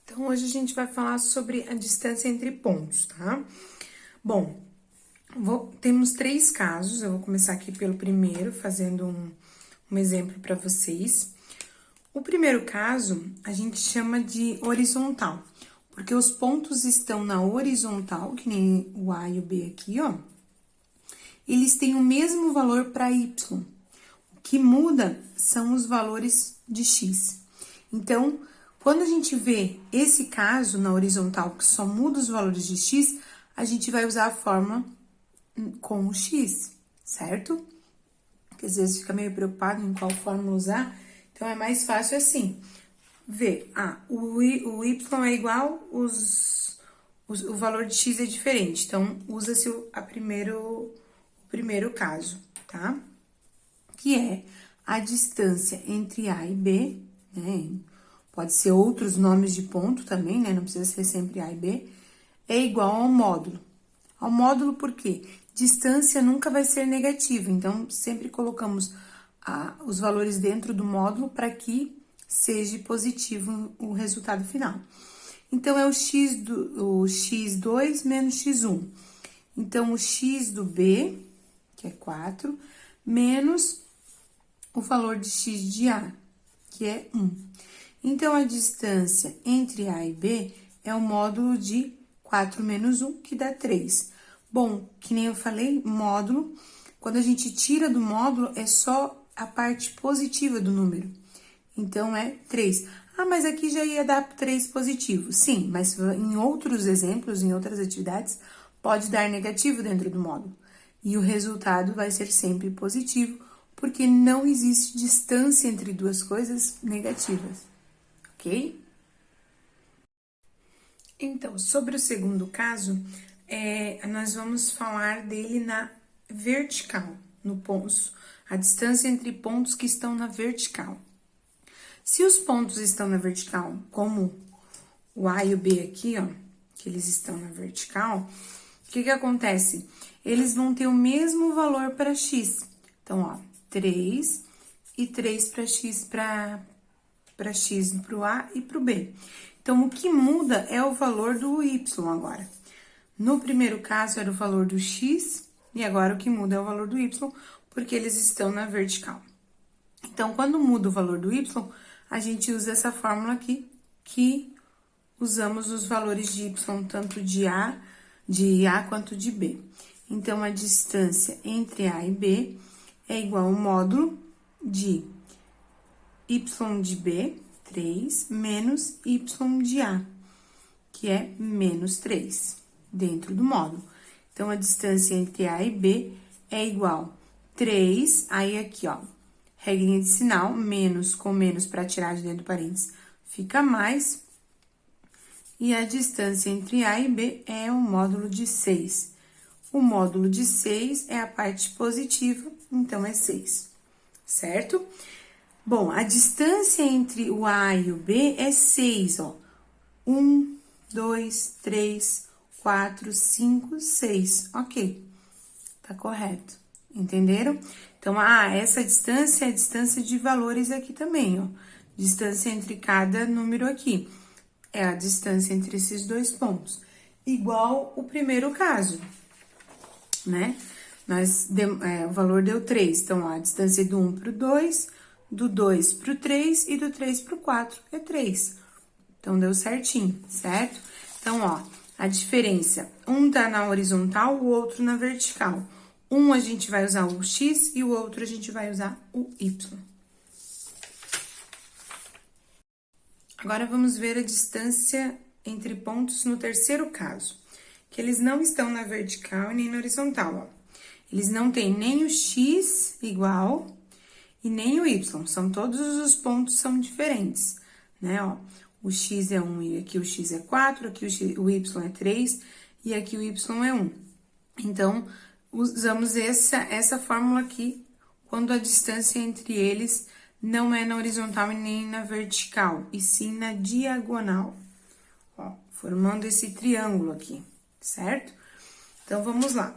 Então, hoje a gente vai falar sobre a distância entre pontos, tá? Bom, temos três casos, eu vou começar aqui pelo primeiro, fazendo um exemplo para vocês. O primeiro caso, a gente chama de horizontal, porque os pontos estão na horizontal, que nem o A e o B aqui, ó. Eles têm o mesmo valor para Y. O que muda são os valores de X. Então, quando a gente vê esse caso na horizontal, que só muda os valores de X, a gente vai usar a fórmula com o X, certo? Porque às vezes fica meio preocupado em qual fórmula usar, então é mais fácil assim. Ver, o Y é igual, o valor de X é diferente, então usa-se o primeiro caso, tá? Que é a distância entre A e B, né? Pode ser outros nomes de ponto também, né? Não precisa ser sempre A e B. É igual ao módulo. Ao módulo por quê? Distância nunca vai ser negativa, então sempre colocamos os valores dentro do módulo para que seja positivo o resultado final. Então, é o x2 menos x1. Então, o x do B, que é 4, menos o valor de x de A, que é 1. Então, a distância entre A e B é o módulo de 4 menos 1, que dá 3. Bom, que nem eu falei, módulo, quando a gente tira do módulo, é só a parte positiva do número. Então, é 3. Mas aqui já ia dar 3 positivo. Sim, mas em outros exemplos, em outras atividades, pode dar negativo dentro do módulo. E o resultado vai ser sempre positivo, porque não existe distância entre duas coisas negativas, ok? Então, sobre o segundo caso, nós vamos falar dele na vertical, no ponto, a distância entre pontos que estão na vertical. Se os pontos estão na vertical, como o A e o B aqui, ó, que eles estão na vertical, o que acontece? Eles vão ter o mesmo valor para X. Então, ó, 3 e 3 para X, para X para o A e para o B. Então, o que muda é o valor do Y agora. No primeiro caso, era o valor do X, e agora o que muda é o valor do Y, porque eles estão na vertical. Então, quando muda o valor do Y, a gente usa essa fórmula aqui, que usamos os valores de Y, tanto de A quanto de B. Então, a distância entre A e B é igual ao módulo de Y de B, 3, menos Y de A, que é menos 3, dentro do módulo. Então, a distância entre A e B é igual 3, aí aqui, ó, regrinha de sinal, menos com menos para tirar de dentro do parênteses, fica mais. E a distância entre A e B é o módulo de 6. O módulo de 6 é a parte positiva, então é 6, certo? Bom, a distância entre o A e o B é 6, ó. 1, 2, 3, 4, 5, 6. Ok, tá correto. Entenderam? Então, essa distância é a distância de valores aqui também, ó. Distância entre cada número aqui. É a distância entre esses dois pontos. Igual o primeiro caso, né? O valor deu 3. Então, ó, a distância do 1 para o 2, do 2 para o 3 e do 3 para o 4 é 3. Então, deu certinho, certo? Então, ó, a diferença, um tá na horizontal, o outro na vertical. Um a gente vai usar o X e o outro a gente vai usar o Y. Agora, vamos ver a distância entre pontos no terceiro caso, que eles não estão na vertical e nem na horizontal, ó. Eles não têm nem o X igual e nem o Y, todos os pontos são diferentes, né, ó. O X é 1 e aqui o X é 4, aqui o Y é 3 e aqui o Y é 1. Então, usamos essa fórmula aqui quando a distância entre eles não é na horizontal e nem na vertical, e sim na diagonal, ó, formando esse triângulo aqui, certo? Então, vamos lá.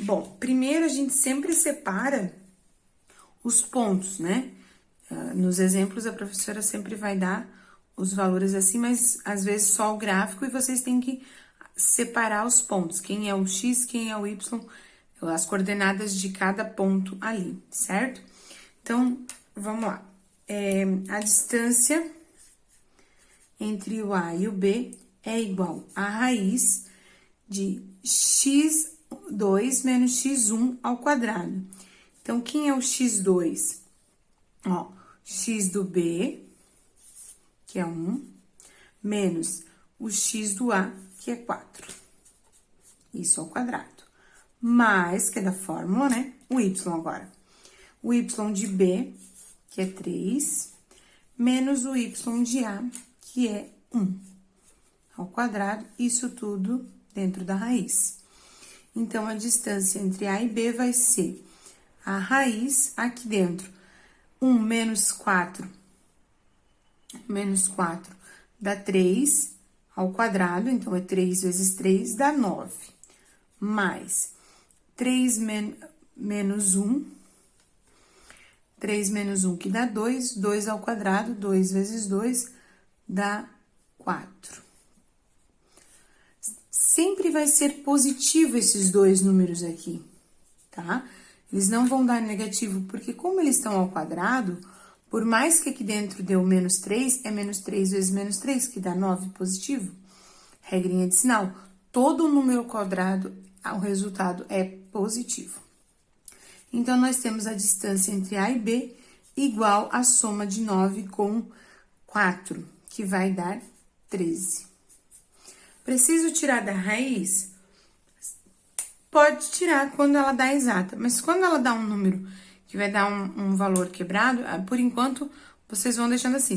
Bom, primeiro a gente sempre separa os pontos, né? Nos exemplos, a professora sempre vai dar os valores assim, mas às vezes só o gráfico e vocês têm que separar os pontos. Quem é o x, quem é o y, as coordenadas de cada ponto ali, certo? Então, vamos lá. A distância entre o A e o B é igual a raiz de x2 menos x1 ao quadrado. Então, quem é o x2? Ó, x do B, que é 1, menos o x do A, que é 4. Isso ao quadrado. Mais, que é da fórmula, né? O y agora. O y de B, que é 3, menos o y de A, que é 1. Ao quadrado, isso tudo dentro da raiz. Então, a distância entre A e B vai ser a raiz aqui dentro. 1 menos 4 dá 3 ao quadrado, então, é 3 vezes 3 dá 9. Mais 3 menos 1, 3 menos 1 que dá 2, 2 ao quadrado, 2 vezes 2 dá 4. Sempre vai ser positivo esses dois números aqui, tá? Eles não vão dar negativo, porque como eles estão ao quadrado, por mais que aqui dentro deu menos 3, é menos 3 vezes menos 3, que dá 9 positivo. Regrinha de sinal, todo número ao quadrado, o resultado é positivo. Então, nós temos a distância entre A e B igual à soma de 9 com 4, que vai dar 13. Preciso tirar da raiz? Pode tirar quando ela dá exata, mas quando ela dá um número que vai dar um valor quebrado, por enquanto, vocês vão deixando assim.